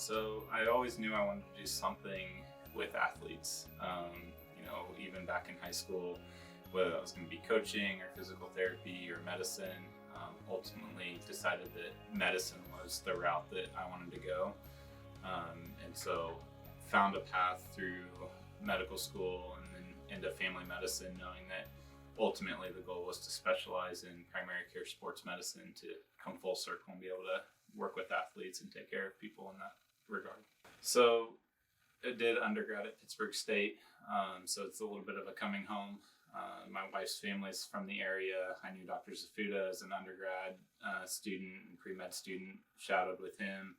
So I always knew I wanted to do something with athletes. Even back in high school, whether that was going to be coaching or physical therapy or medicine, ultimately decided that medicine was the route that I wanted to go. And so found a path through medical school and then into family medicine, knowing that ultimately the goal was to specialize in primary care sports medicine to come full circle and be able to work with athletes and take care of people in that regard. So I did undergrad at Pittsburgh State, so it's a little bit of a coming home. My wife's family is from the area. I knew Dr. Zafuda as an undergrad student and pre-med student, shadowed with him,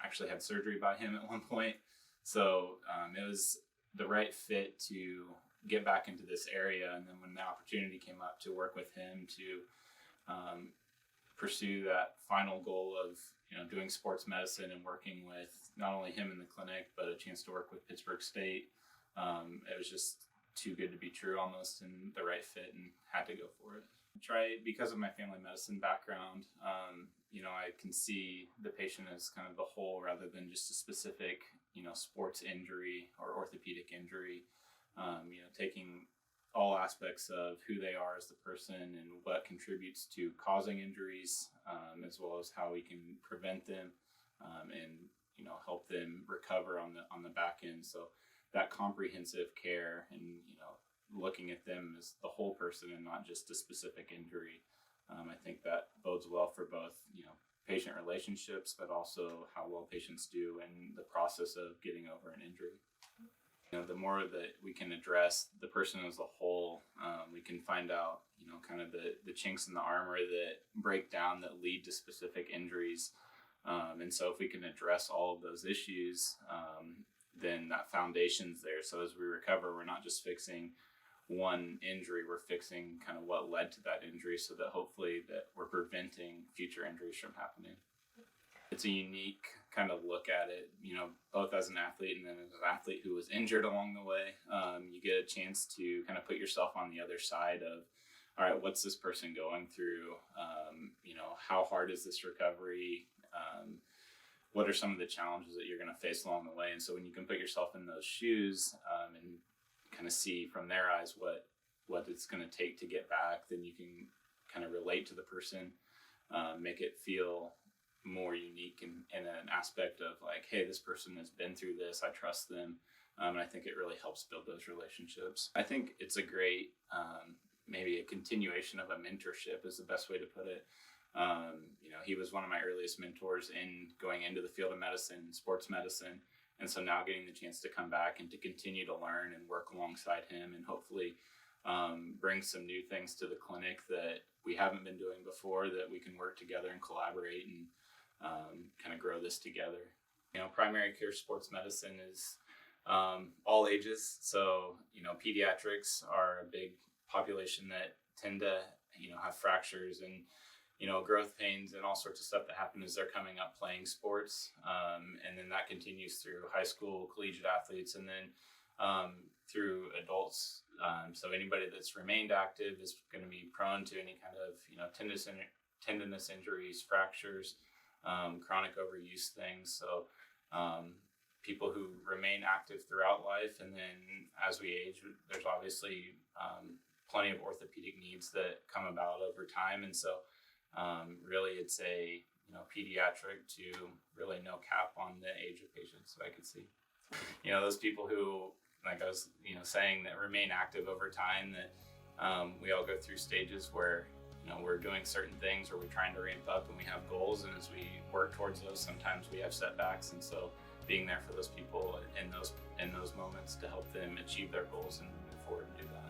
actually had surgery by him at one point. So it was the right fit to get back into this area. And then when the opportunity came up to work with him to pursue that final goal of doing sports medicine and working with not only him in the clinic, but a chance to work with Pittsburgh State, it was just too good to be true almost, and the right fit, and had to go for it. Because of my family medicine background, I can see the patient as kind of the whole rather than just a specific, sports injury or orthopedic injury. Taking all aspects of who they are as the person and what contributes to causing injuries, as well as how we can prevent them, and help them recover on the back end. So that comprehensive care and looking at them as the whole person and not just a specific injury, I think that bodes well for both patient relationships, but also how well patients do in the process of getting over an injury. The more that we can address the person as a whole, we can find out, kind of the chinks in the armor that break down that lead to specific injuries. And so if we can address all of those issues, then that foundation's there. So as we recover, we're not just fixing one injury, we're fixing kind of what led to that injury, so that hopefully that we're preventing future injuries from happening. It's a unique kind of look at it, both as an athlete and then as an athlete who was injured along the way. You get a chance to kind of put yourself on the other side of, all right, what's this person going through? How hard is this recovery? What are some of the challenges that you're going to face along the way? And so when you can put yourself in those shoes, and kind of see from their eyes what it's going to take to get back, then you can kind of relate to the person, make it feel more unique in an aspect of like, hey, this person has been through this, I trust them. And I think it really helps build those relationships. I think it's a great, maybe a continuation of a mentorship is the best way to put it. He was one of my earliest mentors in going into the field of medicine, sports medicine. And so now getting the chance to come back and to continue to learn and work alongside him and hopefully bring some new things to the clinic that we haven't been doing before, that we can work together and collaborate and kind of grow this together. Primary care sports medicine is all ages. So, pediatrics are a big population that tend to, have fractures and, growth pains and all sorts of stuff that happen as they're coming up playing sports. And then that continues through high school, collegiate athletes, and then through adults. So anybody that's remained active is going to be prone to any kind of, tendinous injuries, fractures, chronic overuse things. So people who remain active throughout life, and then as we age, there's obviously plenty of orthopedic needs that come about over time. And so really it's a pediatric to really no cap on the age of patients that I could see. Those people who, like I was saying, that remain active over time, that we all go through stages where we're doing certain things or we're trying to ramp up and we have goals, and as we work towards those, sometimes we have setbacks. And so being there for those people in those moments to help them achieve their goals and move forward and do that.